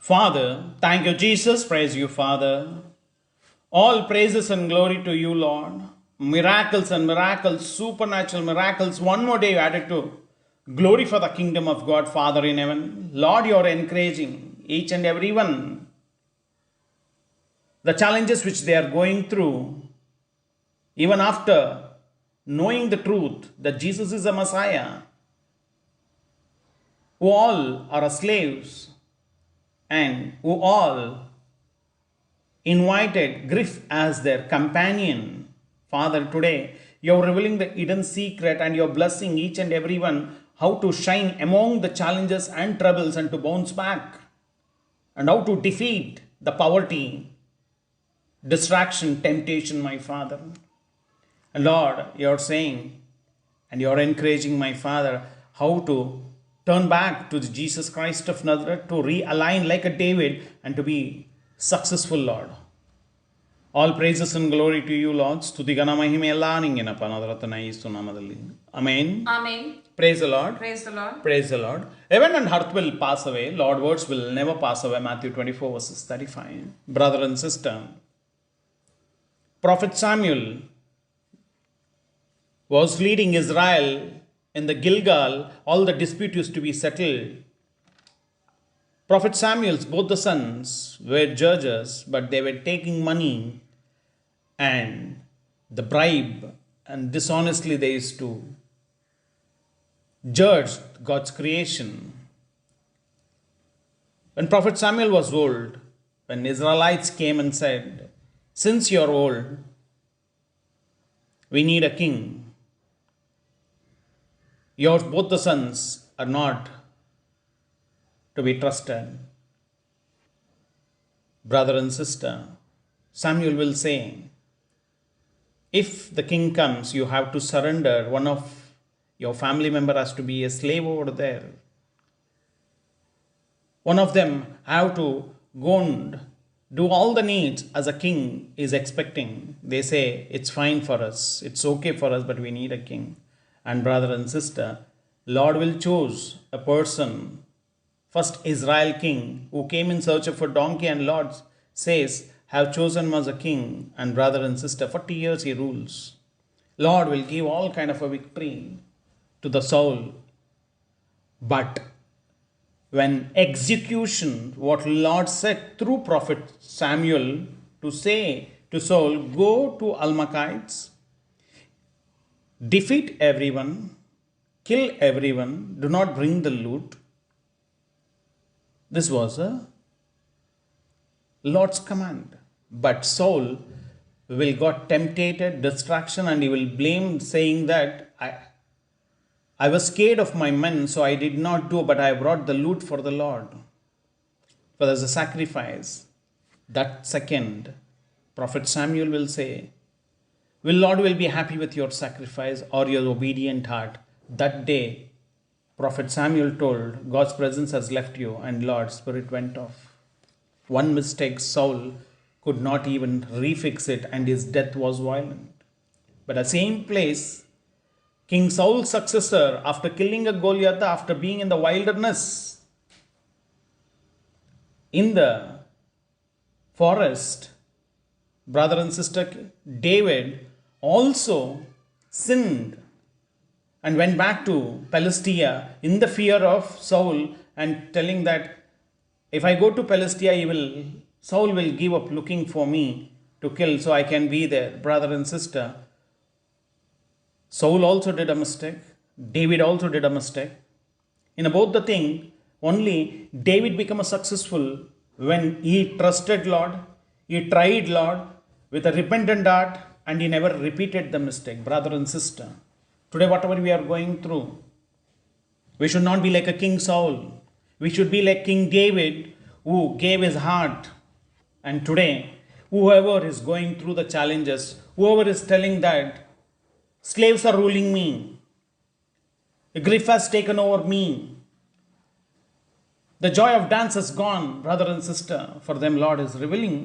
Father, thank you, Jesus. Praise you, Father. All praises and glory to you, Lord. Miracles and miracles, supernatural miracles. One more day you added to glory for the kingdom of God, Father in heaven. Lord, you are encouraging each and every one. The challenges which they are going through, even after knowing the truth that Jesus is a Messiah, who all are slaves and who all invited grief as their companion. Father, today you are revealing the hidden secret and you are blessing each and every one how to shine among the challenges and troubles and to bounce back and how to defeat the poverty, distraction, temptation, my Father. And Lord, you are saying and you are encouraging my Father how to turn back to the Jesus Christ of Nazareth, to realign like a David and to be successful, Lord. All praises and glory to you, Lord. ಸ್ತುತಿಗನ ಮಹಿಮೆ ಎಲ್ಲ ನಿಂಗೆನಪ್ಪ ನಾದರತನ ಯೇಸು ನಾಮದಲ್ಲಿ. Amen. Amen. Praise the Lord. Praise the Lord. Praise the Lord. Heaven and earth will pass away. Lord words will never pass away. Matthew 24 verses 35. Brother and sister, Prophet Samuel was leading Israel in the Gilgal. All the dispute used to be settled. Prophet Samuel's both the sons were judges, but they were taking money and the bribe, and dishonestly they used to judge God's creation. When Prophet Samuel was old, when Israelites came and said, "Since you are old, we need a king. Your both the sons are not to be trusted." Brother and sister, Samuel will say, if the king comes, you have to surrender. One of your family member has to be a slave over there. One of them have to go and do all the needs as a king is expecting. They say, it's fine for us, it's okay for us, but we need a king. And brother and sister, Lord will choose a person, first Israel king, who came in search of a donkey, and Lord says, have chosen him as a king. And brother and sister, 40 years he rules. Lord will give all kind of a victory to the soul. But when execution, what Lord said through prophet Samuel to say to Saul, go to Amalekites, defeat everyone, kill everyone, do not bring the loot. This was a Lord's command. But Saul will got tempted, distraction, and he will blame, saying that I was scared of my men, so I did not do, but I brought the loot for the Lord. For as a sacrifice. That second, Prophet Samuel will say, will Lord will be happy with your sacrifice or your obedient heart? That day, Prophet Samuel told, God's presence has left you, and Lord's spirit went off. One mistake, Saul could not even refix it, and his death was violent. But at the same place, King Saul's successor, after killing a Goliath, after being in the wilderness, in the forest, brother and sister, David also sinned and went back to Palestina in the fear of Saul, and telling that if I go to Palestina, Saul will give up looking for me to kill, so I can be there. Brother and sister, Saul also did a mistake. David also did a mistake. In about the thing, only David became a successful when he trusted Lord, he tried Lord with a repentant heart, and he never repeated the mistake. Brother and sister, today whatever we are going through, we should not be like a King Saul. We should be like King David, who gave his heart. And today, whoever is going through the challenges, whoever is telling that slaves are ruling me, grief has taken over me, the joy of dance is gone, brother and sister, for them Lord is revealing.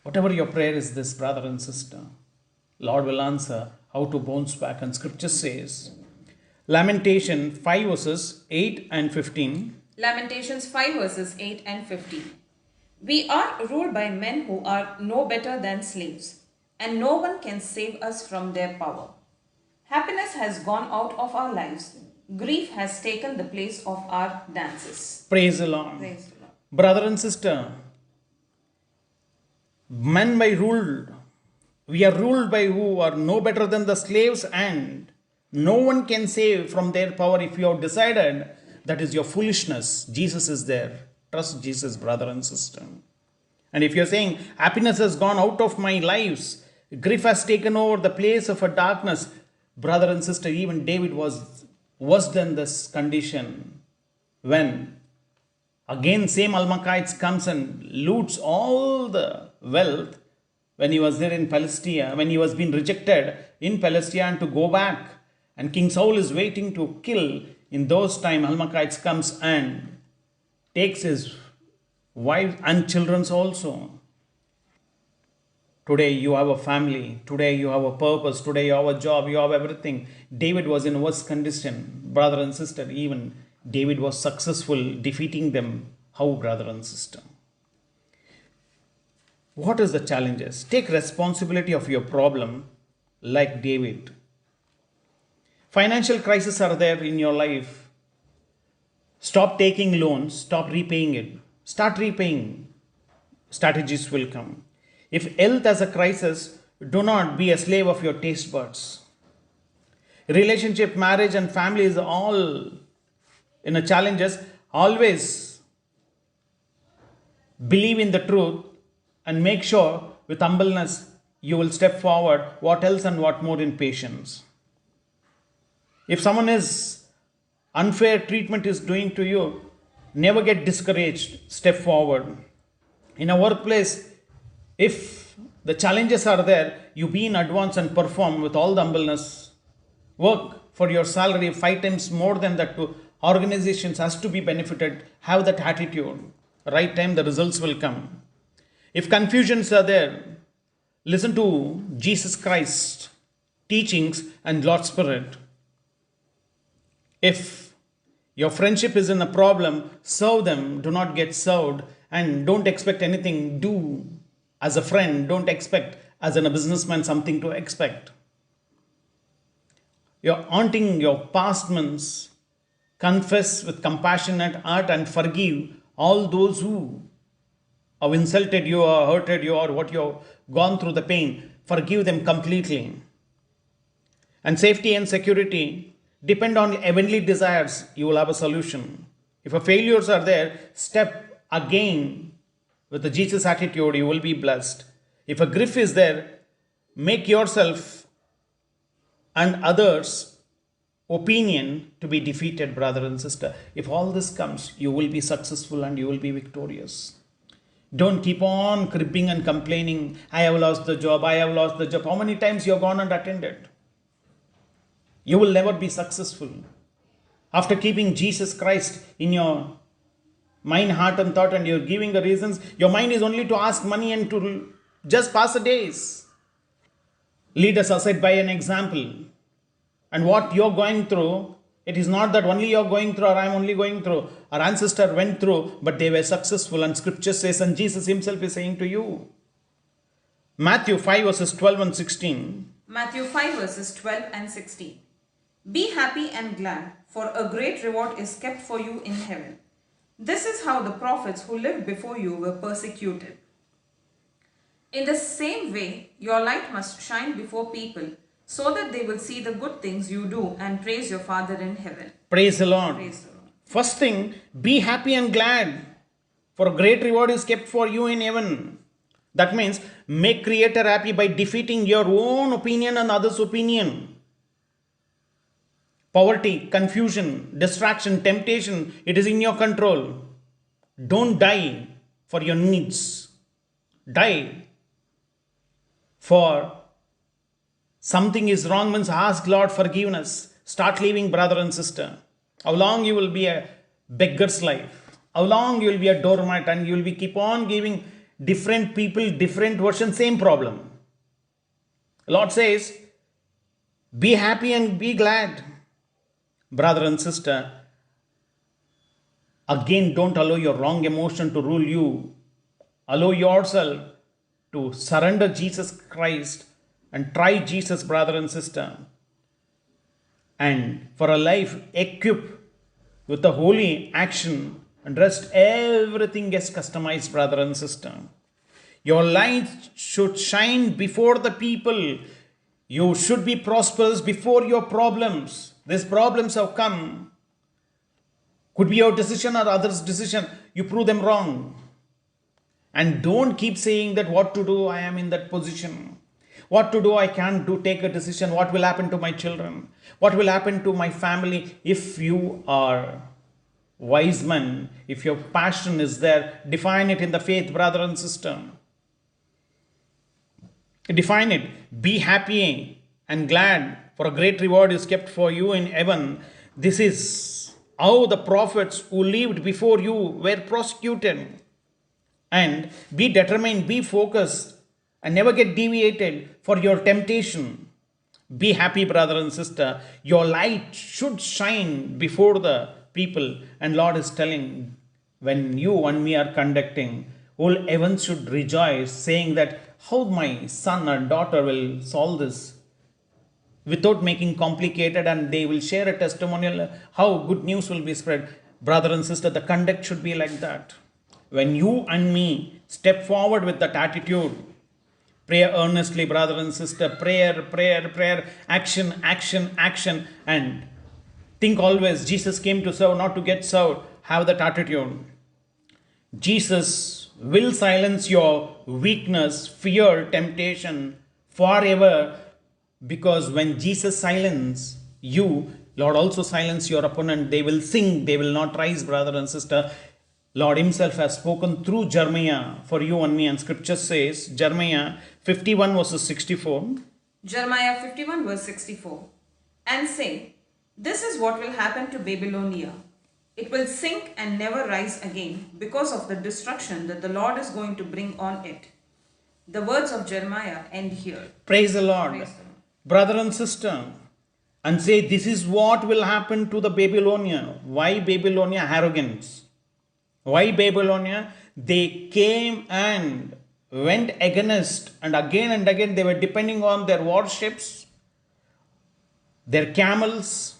Whatever your prayer is this, brother and sister, Lord will answer how to bounce back. And scripture says, Lamentation 5 verses 8 and 15. Lamentations 5 verses 8 and 15. We are ruled by men who are no better than slaves, and no one can save us from their power. Happiness has gone out of our lives. Grief has taken the place of our dances. Praise the Lord. Praise the Lord. Brother and sister, men by ruled. We are ruled by who are no better than the slaves, and no one can save from their power. If you have decided that is your foolishness, Jesus is there. Trust Jesus, brother and sister. And if you're saying happiness has gone out of my lives, grief has taken over the place of a darkness, brother and sister, even David was worse than this condition when again same Amalekites comes and loots all the wealth when he was there in Palestine, when he was being rejected in Palestine and to go back. And King Saul is waiting to kill. In those time, Amalekites comes and takes his wife and children also. Today you have a family. Today you have a purpose. Today you have a job. You have everything. David was in worse condition. Brother and sister, even David was successful defeating them. How, brother and sister? What is the challenges? Take responsibility of your problem like David. Financial crises are there in your life. Stop taking loans. Stop repaying it. Start repaying. Strategies will come. If health has a crisis, do not be a slave of your taste buds. Relationship, marriage and family is all in a challenges. Always believe in the truth and make sure with humbleness you will step forward. What else and what more in patience. If someone is unfair treatment is doing to you, never get discouraged. Step forward. In a workplace, if the challenges are there, you be in advance and perform with all the humbleness. Work for your salary 5 times more than that to organizations has to be benefited. Have that attitude. Right time the results will come. If confusions are there, listen to Jesus Christ teachings and Lord Spirit. If your friendship is in a problem, serve them, do not get served, and don't expect anything. Do as a friend, don't expect as a businessman something to expect. You're haunting your past months. Confess with compassionate heart and forgive all those who have insulted you or hurted you or what you've gone through the pain. Forgive them completely. And safety and security depend on heavenly desires. You will have a solution. If a failures are there, step again with the Jesus attitude. You will be blessed. If a grief is there, make yourself and others' opinion to be defeated, brother and sister. If all this comes, you will be successful and you will be victorious. Don't keep on cribbing and complaining. I have lost the job. I have lost the job. How many times you have gone and attended? You will never be successful. After keeping Jesus Christ in your mind, heart and thought and you're giving the reasons, your mind is only to ask money and to just pass the days. Lead us aside by an example. And what you're going through, it is not that only you're going through or I'm only going through. Our ancestor went through, but they were successful. And scripture says, and Jesus himself is saying to you. Matthew 5 verses 12 and 16. Matthew 5 verses 12 and 16. Be happy and glad, for a great reward is kept for you in heaven. This is how the prophets who lived before you were persecuted. In the same way, your light must shine before people, so that they will see the good things you do and praise your Father in heaven. Praise the Lord. Praise the Lord. First thing, be happy and glad, for a great reward is kept for you in heaven. That means make Creator happy by defeating your own opinion and others' opinion. Poverty, confusion, distraction, temptation, it is in your control. Don't die for your needs. Die for something is wrong means ask Lord forgiveness. Start living, brother and sister. How long you will be a beggar's life? How long you will be a doormat and you will be keep on giving different people, different versions, same problem. Lord says, be happy and be glad. Brother and sister, Again, don't allow your wrong emotion to rule you. Allow yourself to surrender Jesus Christ and try Jesus, brother and sister. And for a life equipped with the holy action and rest, everything gets customized, brother and sister. Your light should shine before the people. You should be prosperous before your problems. These problems have come. Could be your decision or others' decision. You prove them wrong. And don't keep saying that what to do, I am in that position. What to do, I can't do, take a decision. What will happen to my children? What will happen to my family? If you are wise man, if your passion is there, define it in the faith, brother and sister. Define it. Be happy and glad, for a great reward is kept for you in heaven. This is how the prophets who lived before you were prosecuted. And be determined, be focused, and never get deviated for your temptation. Be happy, brother and sister. Your light should shine before the people. And Lord is telling, when you and me are conducting, whole heaven should rejoice, saying that how my son or daughter will solve this without making complicated, and they will share a testimonial how good news will be spread. Brother and sister, the conduct should be like that. When you and me step forward with that attitude, pray earnestly, brother and sister, prayer, action, action, action, and think always Jesus came to serve, not to get served. Have that attitude. Jesus will silence your weakness, fear, temptation forever, because when Jesus silence you, Lord also silence your opponent. They will sink, they will not rise, brother and sister. Lord himself has spoken through Jeremiah for you and me, and scripture says, Jeremiah 51 verses 64. Jeremiah 51 verse 64. And say, this is what will happen to Babylonia. It will sink and never rise again because of the destruction that the Lord is going to bring on it. The words of Jeremiah end here. Praise the Lord. Praise the Lord. Brother and sister, and say, this is what will happen to the Babylonia. Why Babylonia? Arrogance. Why Babylonia? They came and went against, and again they were depending on their warships, their camels,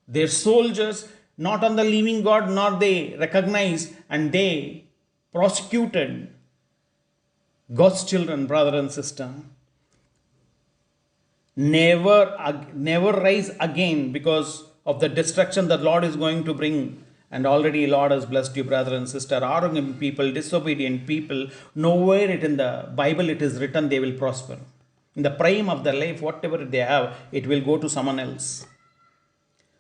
their soldiers, not on the living God, nor they recognized, and they prosecuted God's children, brother and sister. Never rise again because of the destruction that Lord is going to bring. And already Lord has blessed you, brother and sister. Arrogant people, disobedient people, nowhere it in the Bible it is written they will prosper. In the prime of their life, whatever they have, it will go to someone else.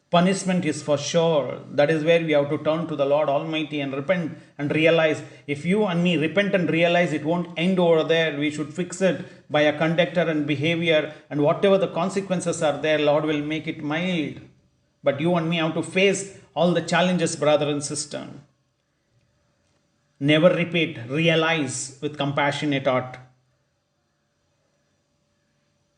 Punishment is for sure. That is where we have to turn to the Lord Almighty and repent and realize. If you and me repent and realize, it won't end over there. We should fix it by a conduct and behavior, and whatever the consequences are there, Lord will make it mild. But you and me have to face all the challenges, brother and sister. Never repeat, realize with compassionate heart.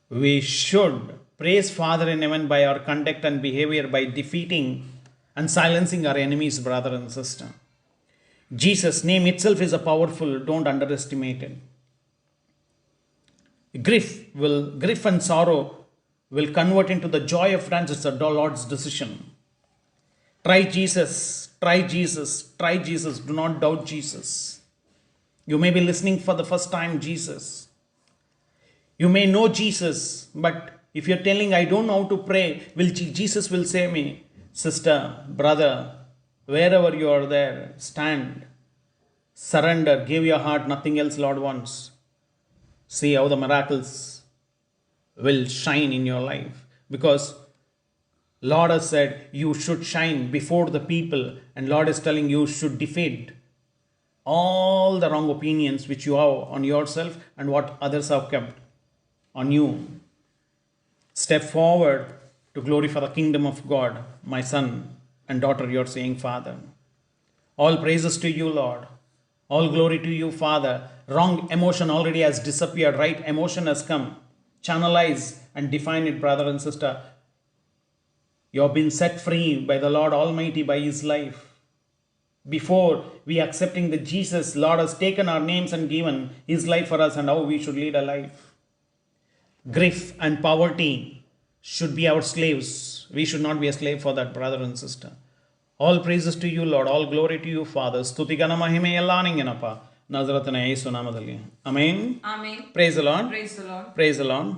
We should praise Father in heaven by our conduct and behavior, by defeating and silencing our enemies, brother and sister. Jesus' name itself is a powerful, don't underestimate it. Grief and sorrow will convert into the joy of dance. It's the Lord's decision. Try Jesus, try Jesus, try Jesus. Do not doubt Jesus. You may be listening for the first time, Jesus. You may know Jesus, but if you're telling, I don't know how to pray, Jesus will say me, sister, brother, wherever you are there, stand, surrender, give your heart, nothing else Lord wants. See how the miracles will shine in your life, because Lord has said you should shine before the people, and Lord is telling you should defeat all the wrong opinions which you have on yourself and what others have kept on you. Step forward to glorify the kingdom of God, my son and daughter, you're saying, Father. All praises to you, Lord. All glory to you, Father. Wrong emotion already has disappeared. Right emotion has come. Channelize and define it, brother and sister. You have been set free by the Lord Almighty by His life. before we accepting that Jesus, Lord, has taken our names and given his life for us and how we should lead a life. Grief and poverty should be our slaves. We should not be a slave for that, brother and sister. All praises to you, Lord. All glory to you, Father. ಸ್ತುತಿಗನ ಮಹಿಮೆ ಎಲ್ಲ ನಿಂಗೆನಪ್ಪ. ನಜರತನ ಯೇಸು ನಾಮದಲ್ಲಿ. Amen. Amen. Praise the Lord. Praise the Lord. Praise the Lord.